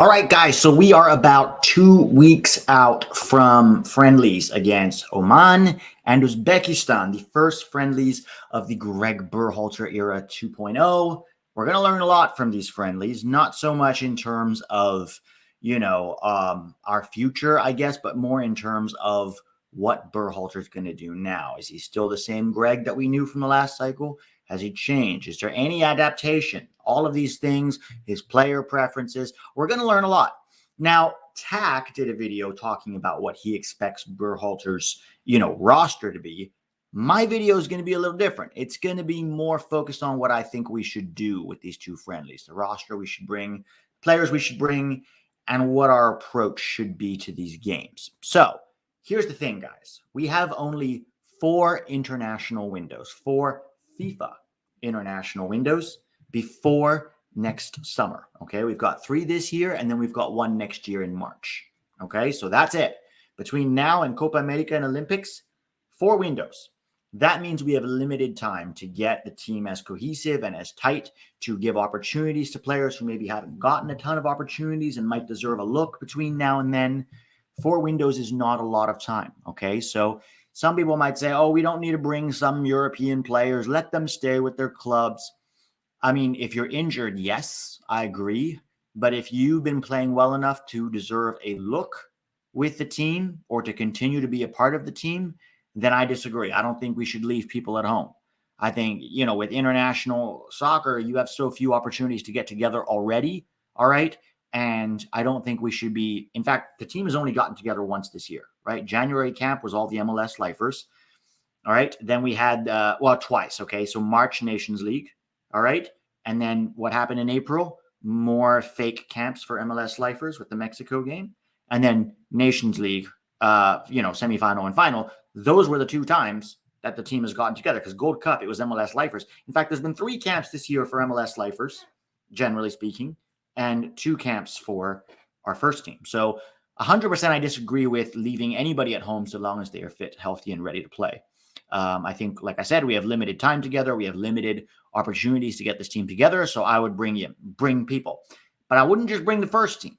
All right, guys, so we are about 2 weeks out from friendlies against Oman and Uzbekistan, the first friendlies of the Gregg Berhalter era 2.0. We're going to learn a lot from these friendlies, not so much in terms of, our future, I guess, but more in terms of what Berhalter's going to do now. Is he still the same Gregg that we knew from the last cycle? Has he changed? Is there any adaptation? All of these things, his player preferences. We're going to learn a lot. Now, Tack did a video talking about what he expects Berhalter's, roster to be. My video is going to be a little different. It's going to be more focused on what I think we should do with these two friendlies, the roster we should bring, players we should bring, and what our approach should be to these games. So here's the thing, guys. We have only 4 international windows, 4 FIFA international windows before next summer. Okay, we've got 3 this year, and then we've got 1 next year in March. Okay, so that's it. Between now and Copa America and Olympics, 4 windows. That means we have limited time to get the team as cohesive and as tight, to give opportunities to players who maybe haven't gotten a ton of opportunities and might deserve a look between now and then. 4 windows is not a lot of time. Okay, so some people might say, oh, we don't need to bring some European players. Let them stay with their clubs. I mean, if you're injured, yes, I agree. But if you've been playing well enough to deserve a look with the team or to continue to be a part of the team, then I disagree. I don't think we should leave people at home. I think, with international soccer, you have so few opportunities to get together already. All right. And I don't think we should be. In fact, the team has only gotten together once this year, right? January camp was all the MLS lifers. All right. Then we had, twice. Okay. So March Nations League. All right. And then what happened in April? More fake camps for MLS lifers with the Mexico game. And then Nations League, semifinal and final. Those were the 2 times that the team has gotten together, because Gold Cup, it was MLS lifers. In fact, there's been 3 camps this year for MLS lifers, generally speaking, and 2 camps for our first team. So 100% I disagree with leaving anybody at home so long as they are fit, healthy, and ready to play. I think, like I said, we have limited time together. We have limited opportunities to get this team together. So I would bring people. But I wouldn't just bring the first team.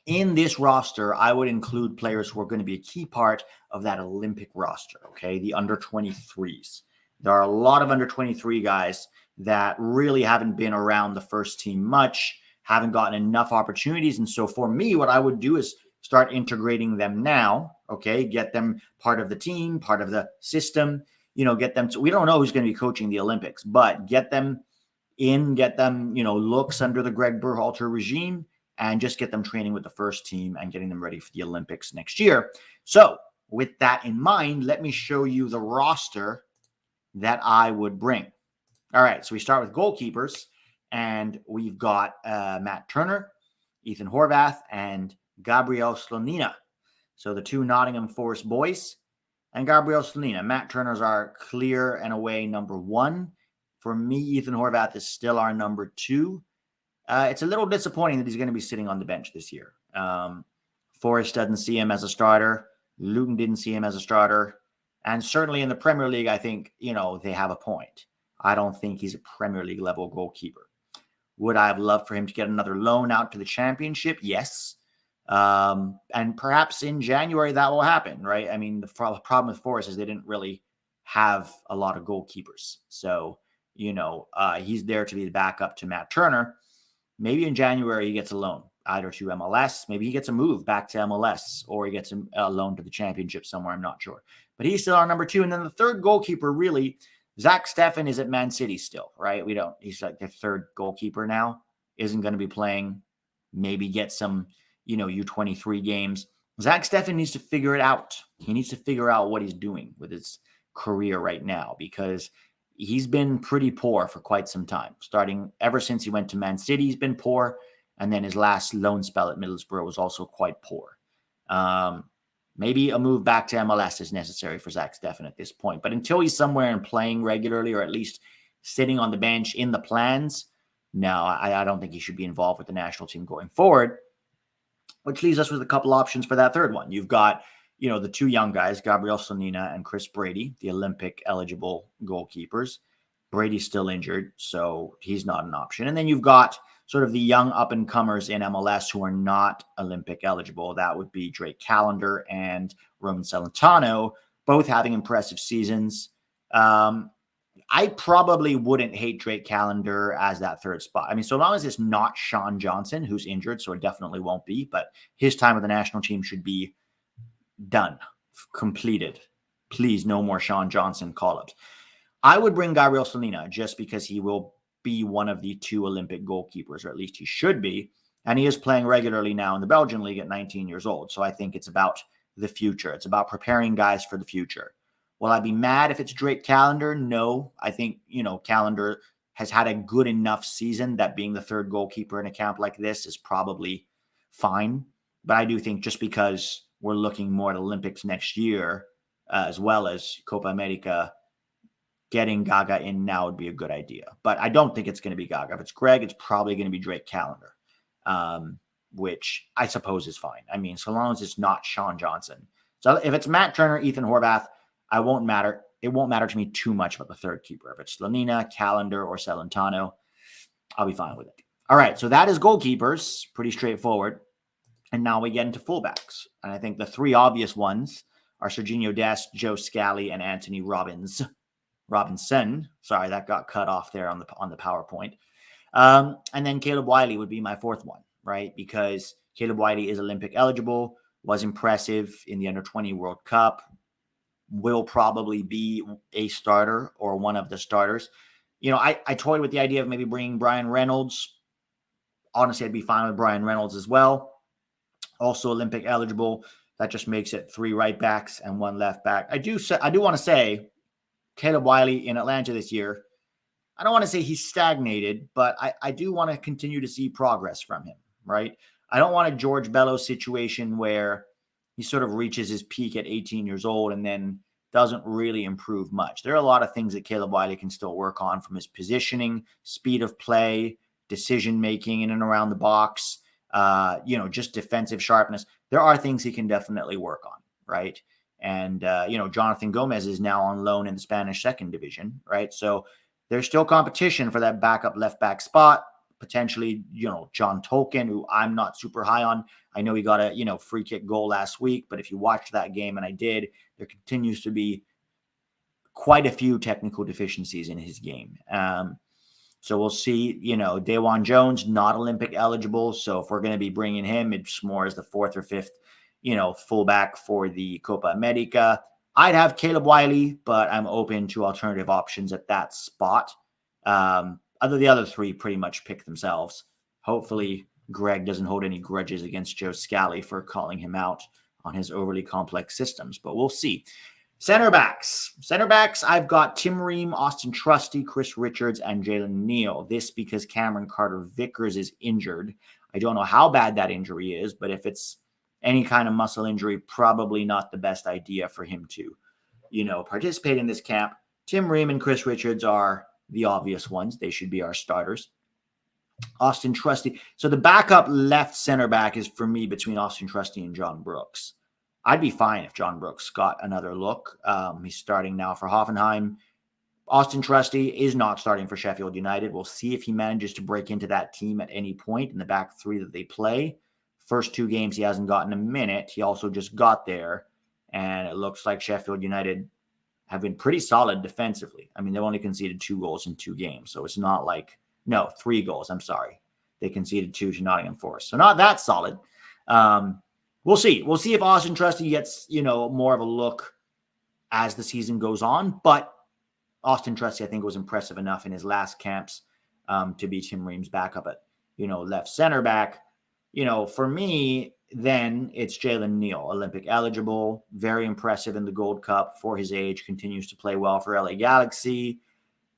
In this roster, I would include players who are going to be a key part of that Olympic roster, okay? The under-23s. There are a lot of under-23 guys that really haven't been around the first team much, haven't gotten enough opportunities. And so for me, what I would do is start integrating them now, okay? Get them part of the team, part of the system, get them. So we don't know who's going to be coaching the Olympics, but get them in, get them, looks under the Gregg Berhalter regime, and just get them training with the first team and getting them ready for the Olympics next year. So with that in mind, let me show you the roster that I would bring. All right, so we start with goalkeepers, and we've got Matt Turner, Ethan Horvath, and Gabriel Slonina. So the 2 Nottingham Forest boys and Gabriel Slonina. Matt Turner's our clear and away number 1. For me, Ethan Horvath is still our number 2. It's a little disappointing that he's going to be sitting on the bench this year. Forest doesn't see him as a starter. Luton didn't see him as a starter. And certainly in the Premier League, I think, they have a point. I don't think he's a Premier League level goalkeeper. Would I have loved for him to get another loan out to the Championship? Yes. And perhaps in January that will happen, right? I mean, the problem with Forest is they didn't really have a lot of goalkeepers. So, he's there to be the backup to Matt Turner. Maybe in January he gets a loan, either to MLS. Maybe he gets a move back to MLS, or he gets a loan to the Championship somewhere. I'm not sure. But he's still our number 2. And then the third goalkeeper, really, Zach Steffen is at Man City still, right? He's like the 3rd goalkeeper now. Isn't going to be playing. Maybe get some, U23 games. Zach Steffen needs to figure it out. He needs to figure out what he's doing with his career right now, because he's been pretty poor for quite some time. Starting ever since he went to Man City, he's been poor. And then his last loan spell at Middlesbrough was also quite poor. Maybe a move back to MLS is necessary for Zach Steffen at this point. But until he's somewhere and playing regularly, or at least sitting on the bench in the plans, no, I don't think he should be involved with the national team going forward. Which leaves us with a couple options for that third one. You've got, the 2 young guys, Gabriel Slonina and Chris Brady, the Olympic eligible goalkeepers. Brady's still injured, so he's not an option. And then you've got sort of the young up-and-comers in MLS who are not Olympic eligible. That would be Drake Callender and Roman Celentano, both having impressive seasons. I probably wouldn't hate Drake Callender as that third spot. I mean, so long as it's not Sean Johnson, who's injured, so it definitely won't be, but his time with the national team should be done, completed. Please, no more Sean Johnson call-ups. I would bring Gabriel Salina just because he will be one of the 2 Olympic goalkeepers, or at least he should be. And he is playing regularly now in the Belgian league at 19 years old. So I think it's about the future. It's about preparing guys for the future. Will I be mad if it's Drake Callender? No. I think, Callender has had a good enough season that being the third goalkeeper in a camp like this is probably fine. But I do think just because we're looking more at Olympics next year, as well as Copa America, getting Gaga in now would be a good idea. But I don't think it's going to be Gaga. If it's Gregg, it's probably going to be Drake Callender, which I suppose is fine. I mean, so long as it's not Sean Johnson. So if it's Matt Turner, Ethan Horvath, it won't matter to me too much about the third keeper. If it's Slanina, Callender, or Celentano, I'll be fine with it. All right, so that is goalkeepers. Pretty straightforward. And now we get into fullbacks. And I think the 3 obvious ones are Serginho Dest, Joe Scally, and Anthony Robinson. Sorry, that got cut off there on the PowerPoint. And then Caleb Wiley would be my 4th one, right? Because Caleb Wiley is Olympic eligible, was impressive in the Under-20 World Cup, will probably be a starter or one of the starters. I toyed with the idea of maybe bringing Brian Reynolds. Honestly, I'd be fine with Brian Reynolds as well. Also Olympic eligible. That just makes it 3 right backs and 1 left back. I do want to say Caleb Wiley in Atlanta this year, I don't want to say he's stagnated, but I do want to continue to see progress from him, right? I don't want a George Bellows situation where he sort of reaches his peak at 18 years old and then doesn't really improve much. There are a lot of things that Caleb Wiley can still work on, from his positioning, speed of play, decision-making in and around the box, just defensive sharpness. There are things he can definitely work on, right? And, Jonathan Gomez is now on loan in the Spanish 2nd division, right? So there's still competition for that backup left back spot. Potentially, John Tolkien, who I'm not super high on. I know he got a, free kick goal last week, but if you watched that game, and I did, there continues to be quite a few technical deficiencies in his game. So we'll see, Daewon Jones, not Olympic eligible. So if we're going to be bringing him, it's more as the 4th or 5th, fullback for the Copa America. I'd have Caleb Wiley, but I'm open to alternative options at that spot. The other 3 pretty much pick themselves. Hopefully Gregg doesn't hold any grudges against Joe Scally for calling him out on his overly complex systems, but we'll see. Center backs, I've got Tim Ream, Austin Trusty, Chris Richards, and Jalen Neal. This because Cameron Carter-Vickers is injured. I don't know how bad that injury is, but if it's any kind of muscle injury, probably not the best idea for him to, participate in this camp. Tim Ream and Chris Richards are the obvious ones. They should be our starters. Austin Trusty. So the backup left center back is for me between Austin Trusty and John Brooks. I'd be fine if John Brooks got another look. He's starting now for Hoffenheim. Austin Trusty is not starting for Sheffield United. We'll see if he manages to break into that team at any point in the back 3 that they play. First 2 games, he hasn't gotten a minute. He also just got there, and it looks like Sheffield United have been pretty solid defensively. I mean, they've only conceded 2 goals in 2 games, so it's not like, 3 goals. I'm sorry. They conceded 2 to Nottingham Forest, so not that solid. We'll see. We'll see if Austin Trusty gets, more of a look as the season goes on, but Austin Trusty, I think, was impressive enough in his last camps to be Tim Ream's backup at, left center back. For me, then it's Jalen Neal, Olympic eligible, very impressive in the Gold Cup for his age, continues to play well for LA Galaxy.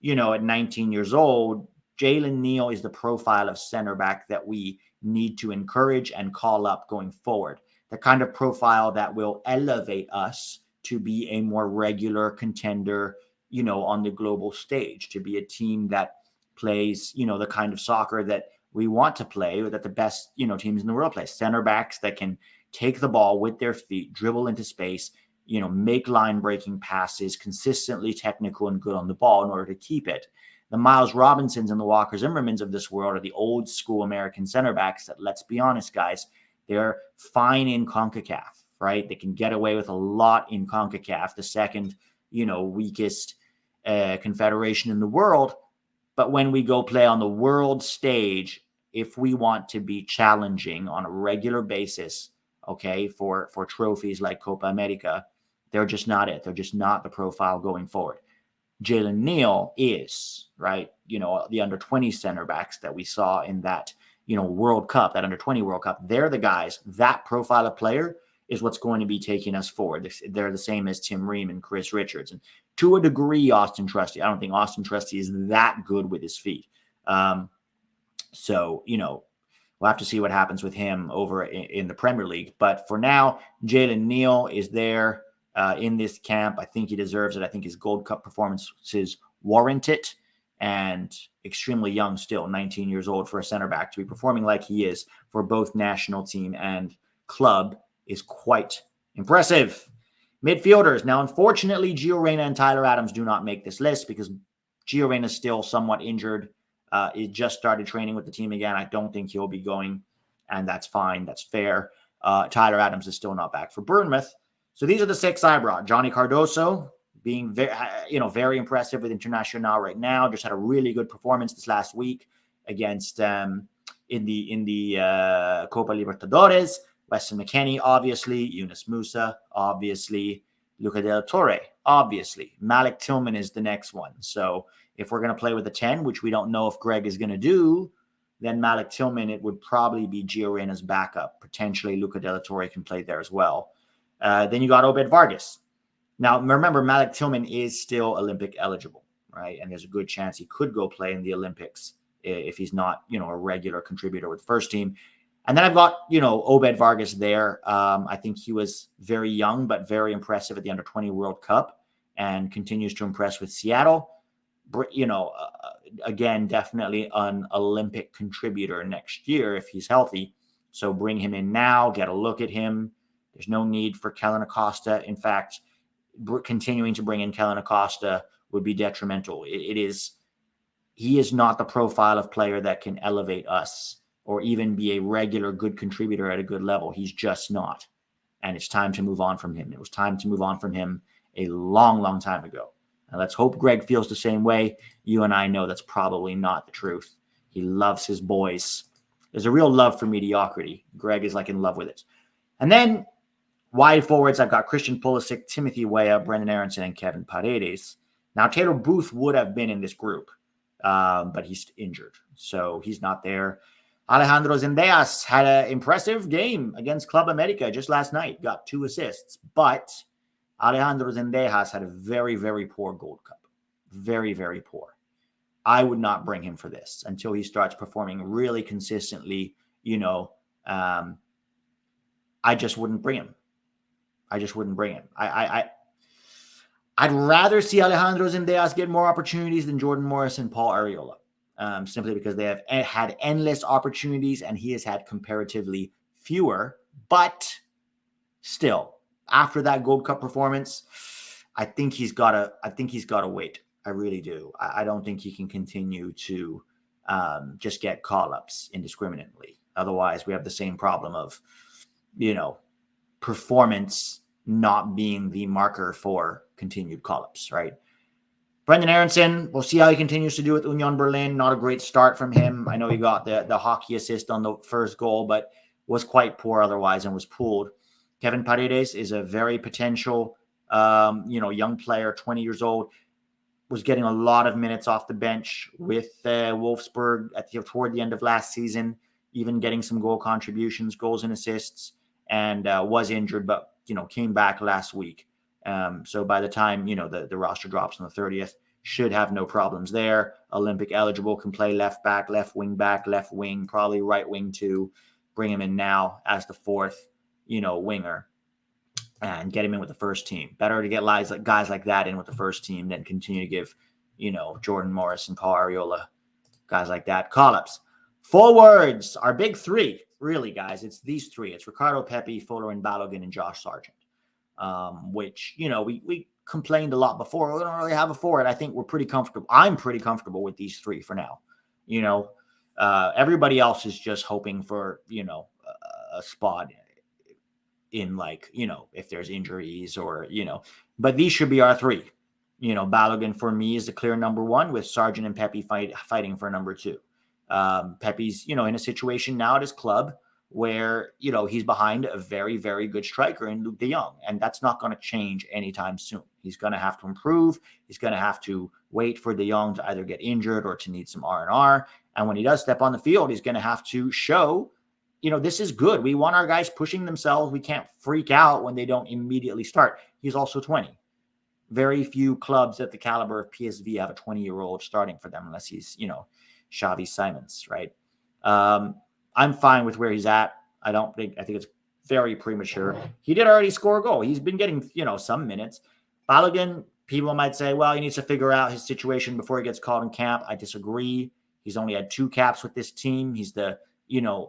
At 19 years old, Jalen Neal is the profile of center back that we need to encourage and call up going forward. The kind of profile that will elevate us to be a more regular contender, on the global stage, to be a team that plays, the kind of soccer that we want to play, or that the best, teams in the world play. Center backs that can take the ball with their feet, dribble into space, make line-breaking passes, consistently technical and good on the ball in order to keep it. The Miles Robinsons and the Walker Zimmermans of this world are the old school American center backs that, let's be honest, guys, they're fine in CONCACAF, right? They can get away with a lot in CONCACAF, the second, weakest confederation in the world. But when we go play on the world stage, if we want to be challenging on a regular basis, okay, for trophies like Copa America, they're just not it. They're just not the profile going forward. Jalen Neal is, right? The under 20 center backs that we saw in that, World Cup, that under 20 World Cup, they're the guys. That profile of player is what's going to be taking us forward. They're the same as Tim Ream and Chris Richards. And to a degree, Austin Trusty. I don't think Austin Trusty is that good with his feet. So, we'll have to see what happens with him over in the Premier League. But for now, Jalen Neal is there in this camp. I think he deserves it. I think his Gold Cup performances warrant it. And extremely young still, 19 years old for a center back to be performing like he is for both national team and club is quite impressive. Midfielders. Now, unfortunately, Gio Reyna and Tyler Adams do not make this list because Gio Reyna is still somewhat injured. He just started training with the team again. I don't think he'll be going, and that's fine. That's fair. Tyler Adams is still not back for Bournemouth. So these are the six I brought. Johnny Cardoso being very impressive with Internacional right now. Just had a really good performance this last week against in the Copa Libertadores. Weston McKennie, obviously. Yunus Musa, obviously. Luca Del Torre, obviously. Malik Tillman is the next one. So if we're going to play with a 10, which we don't know if Gregg is going to do, then Malik Tillman, it would probably be Gio Reyna's backup. Potentially Luca Del Torre can play there as well. Then you got Obed Vargas. Now, remember, Malik Tillman is still Olympic eligible, right? And there's a good chance he could go play in the Olympics if he's not, a regular contributor with the first team. And then I've got, Obed Vargas there. I think he was very young, but very impressive at the Under-20 World Cup and continues to impress with Seattle. Again, definitely an Olympic contributor next year if he's healthy. So bring him in now, get a look at him. There's no need for Kellen Acosta. In fact, continuing to bring in Kellen Acosta would be detrimental. He is not the profile of player that can elevate us or even be a regular good contributor at a good level. He's just not. And it's time to move on from him. It was time to move on from him a long, long time ago. And let's hope Gregg feels the same way. You and I know that's probably not the truth. He loves his boys. There's a real love for mediocrity. Gregg is in love with it. And then wide forwards, I've got Christian Pulisic, Timothy Weah, Brendan Aronson, and Kevin Paredes. Now, Taylor Booth would have been in this group, but he's injured, so he's not there. Alejandro Zendejas had an impressive game against Club America just last night, got 2 assists, but Alejandro Zendejas had a very, very poor Gold Cup. Very, very poor. I would not bring him for this until he starts performing really consistently. I just wouldn't bring him. I'd rather see Alejandro Zendejas get more opportunities than Jordan Morris and Paul Arriola, simply because they have had endless opportunities and he has had comparatively fewer. But still, after that Gold Cup performance, I think he's got to wait. I really do. I don't think he can continue to just get call-ups indiscriminately. Otherwise, we have the same problem of, performance not being the marker for continued call-ups, right? Brendan Aronson, we'll see how he continues to do with Union Berlin. Not a great start from him. I know he got the hockey assist on the first goal, but was quite poor otherwise and was pulled. Kevin Paredes is a very potential, young player, 20 years old. Was getting a lot of minutes off the bench with Wolfsburg toward the end of last season, even getting some goal contributions, goals and assists, and was injured, but came back last week. So by the time the roster drops on the 30th, should have no problems there. Olympic eligible, can play left back, left wing, probably right wing too. Bring him in now as the fourth, winger, and get him in with the first team. Better to get guys like that in with the first team than continue to give, Jordan Morris and Paul Arriola, guys like that, call-ups. Forwards, our big three, really, guys. It's these three. It's Ricardo Pepi, Fuller and Balogun, and Josh Sargent. which, we complained a lot before. We don't really have a forward. I think we're pretty comfortable. I'm pretty comfortable with these three for now. Everybody else is just hoping for, a spot in if there's injuries or, but these should be our three. Balogun for me is the clear number one, with Sargent and Pepe fighting for number two. Pepe's, in a situation now at his club where, he's behind a very, very good striker in Luke de Jong, and that's not going to change anytime soon. He's going to have to improve. He's going to have to wait for de Jong to either get injured or to need some R&R. And when he does step on the field, he's going to have to show, this is good. We want our guys pushing themselves. We can't freak out when they don't immediately start. He's also 20. Very few clubs at the caliber of PSV have a 20-year-old starting for them, unless he's, Xavi Simons, right? I'm fine with where he's at. I think it's very premature. He did already score a goal. He's been getting, some minutes. Balogun, people might say, well, he needs to figure out his situation before he gets called in camp. I disagree. He's only had 2 caps with this team. He's the,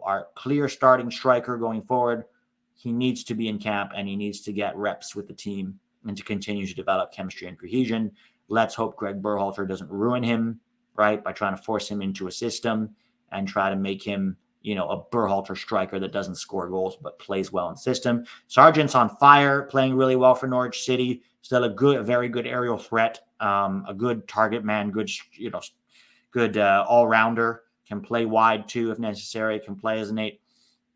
our clear starting striker going forward. He needs to be in camp, and he needs to get reps with the team and to continue to develop chemistry and cohesion. Let's hope Gregg Berhalter doesn't ruin him, right, by trying to force him into a system and try to make him, a Berhalter striker that doesn't score goals but plays well in system. Sargent's on fire, playing really well for Norwich City. Still a very good aerial threat, a good target man, good all-rounder. Can play wide too if necessary. Can play as an 8.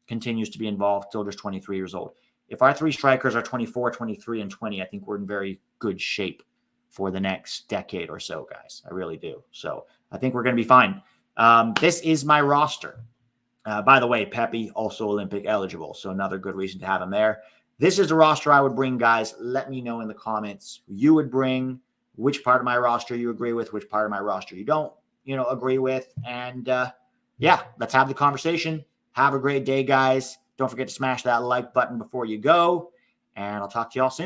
Continues to be involved. Still just 23 years old. If our 3 strikers are 24, 23, and 20, I think we're in very good shape for the next decade or so, guys. I really do. So I think we're going to be fine. This is my roster. By the way, Pepe also Olympic eligible, so another good reason to have him there. This is the roster I would bring, guys. Let me know in the comments who you would bring, which part of my roster you agree with, which part of my roster you don't, agree with. And let's have the conversation. Have a great day, guys. Don't forget to smash that like button before you go, and I'll talk to y'all soon.